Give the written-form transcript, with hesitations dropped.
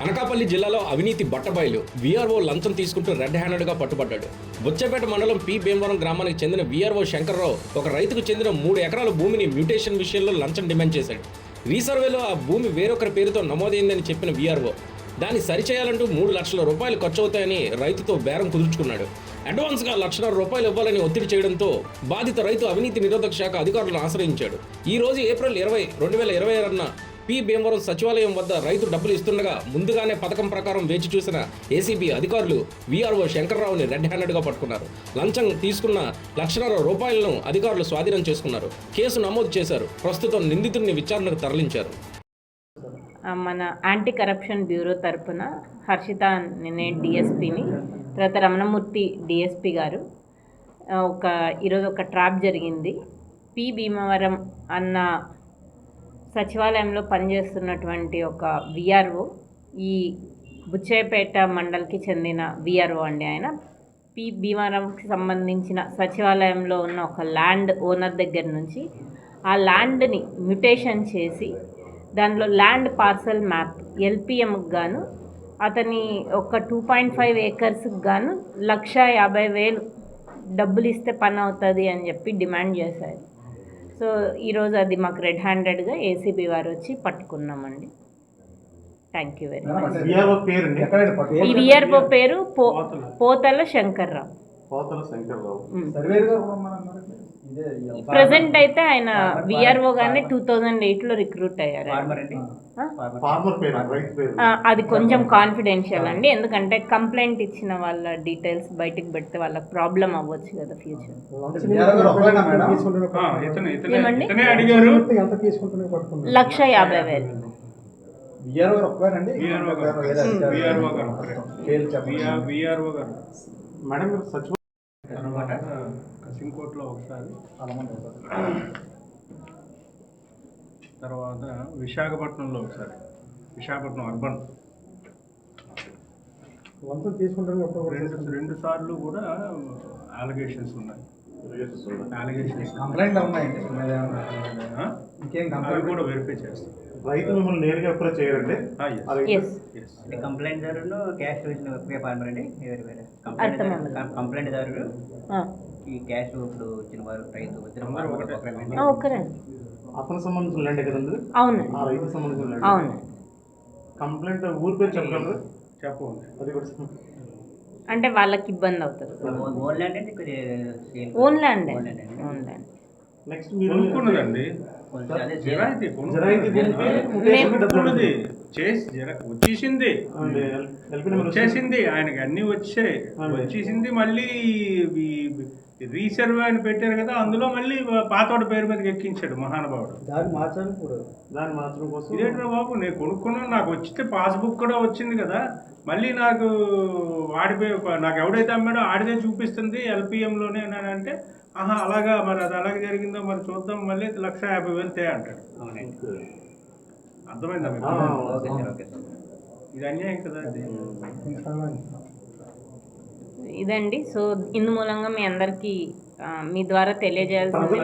అనకాపల్లి జిల్లాలో అవినీతి బట్టబయలు. వీఆర్ఓ లంచం తీసుకుంటూ రెడ్ హ్యాండెడ్గా పట్టుబడ్డాడు. బుచ్చపేట మండలం పి భీమవరం గ్రామానికి చెందిన వీఆర్ఓ శంకర్రావు ఒక రైతుకు చెందిన 3 ఎకరాల భూమిని మ్యూటేషన్ విషయంలో లంచం డిమాండ్ చేశాడు. రీసర్వేలో ఆ భూమి వేరొకరి పేరుతో నమోదైందని చెప్పిన వీఆర్ఓ దాన్ని సరిచేయాలంటూ 3 లక్షల రూపాయలు ఖర్చు అవుతాయని రైతుతో బేరం కుదుర్చుకున్నాడు. అడ్వాన్స్గా ₹1,00,000 ఇవ్వాలని ఒత్తిడి చేయడంతో బాధిత రైతు అవినీతి నిరోధక శాఖ అధికారులను ఆశ్రయించాడు. ఈ రోజు ఏప్రిల్ 20, 2020 పి భీమవరం సచివాలయం వద్ద రైతు డబ్బులు ఇస్తుండగా ముందుగానే పథకం ప్రకారం వేచి చూసిన ఏసీబీ అధికారులు వీఆర్ఓ శంకర్రావుని రెడ్ హ్యాండెడ్గా పట్టుకున్నారు. లంచం తీసుకున్న ₹1,00,000 అధికారులు స్వాధీనం చేసుకున్నారు. కేసు నమోదు చేశారు. ప్రస్తుతం నిందితుడిని విచారణకు తరలించారు. మన యాంటీ కరప్షన్ బ్యూరో తరపున హర్షిత నినే డిఎస్పిని, తర్వాత రమణమూర్తి డిఎస్పి గారు ఈరోజు ఒక ట్రాప్ జరిగింది. పి భీమవరం అన్న సచివాలయంలో పనిచేస్తున్నటువంటి ఒక విఆర్ఓ, ఈ బుచ్చేపేట మండల్కి చెందిన విఆర్ఓ అండి. ఆయన పి భీమవరంకి సంబంధించిన సచివాలయంలో ఉన్న ఒక ల్యాండ్ ఓనర్ దగ్గర నుంచి ఆ ల్యాండ్ని మ్యుటేషన్ చేసి దానిలో ల్యాండ్ పార్సల్ మ్యాప్ ఎల్పిఎంకి గాను అతని ఒక 2.5 ఏకర్స్కి గాను ₹1,50,000 డబ్బులు ఇస్తే పని అవుతుంది అని చెప్పి డిమాండ్ చేశారు. సో ఈరోజు అది మాకు రెడ్ హ్యాండెడ్గా ఏసీబీ వారు వచ్చి పట్టుకున్నామండి. Thank you very much. ఈ విఆర్ఓ పేరు పోతల శంకర్రావు. ప్రజెంట్ అయితే ఆయన విఆర్ఓ గానే 2008లో రిక్రూట్ అయ్యారు. అది కొంచెం కాన్ఫిడెన్షియల్ అండి, ఎందుకంటే కంప్లైంట్ ఇచ్చిన వాళ్ళ డీటెయిల్స్ బయటకు పెడితే వాళ్ళకి ప్రాబ్లం అవ్వచ్చు కదా ఫ్యూచర్. ఏమండి? ₹150,000. అనమాట కసింకోట్లో ఒకసారి, తర్వాత విశాఖపట్నంలో ఒకసారి, విశాఖపట్నం అర్బన్ రెండు సార్లు కూడా అలిగేషన్స్ ఉన్నాయి. అవి కూడా వెరిఫై చేస్తాం. రైతు మిమ్మల్ని నేరుగా అప్రోచ్ చేయరండి. కంప్లైంట్ దారుడు క్యాష్ ఒకే ఫార్మర్ అండి. కంప్లైంట్ దారుడు ఈ క్యాష్ ఇప్పుడు వచ్చిన వారు రైతు అతనికి సంబంధించిన ల్యాండ్ కదండి. అవును, ఆ రైతుకు సంబంధించిన ల్యాండ్. అవును. కంప్లైంట్ ఊరి పేరు చెప్పగలరు? చెప్పండి. అది కూడా అంటే వాళ్ళకి ఇబ్బంది అవుతుంది. ఓన్ ల్యాండ్ అండి. Own land. నెక్స్ట్ మీరు కొనుక్కున్నదండి. వచ్చేసింది ఆయనకి అన్ని వచ్చేసింది. మళ్ళీ రీసర్వ్ అని పెట్టారు కదా, అందులో మళ్ళీ పాతోడ పేరు మీదకి ఎక్కించాడు మహానుభావుడు. దాన్ని మార్చడం కోసం ఇదేంట్రా బాబు, నేను కొనుక్కున్నాను, నాకు వచ్చితే పాస్బుక్ కూడా వచ్చింది కదా, మళ్ళీ నాకు నాకు ఎవడైతే అమ్మాడో ఆడిదే చూపిస్తుంది ఎల్పిఎంలోనే అంటే, ఆహా అలాగా, మరి అది అలాగే జరిగిందో మరి చూద్దాం, మళ్ళీ ₹1,50,000 అంటాడు. అర్థమైందా మీకు? ఇది అన్యాయం కదా. ఇదండి. సో ఇందు మూలంగా మీ అందరికీ మీ ద్వారా తెలియజేయాల్సింది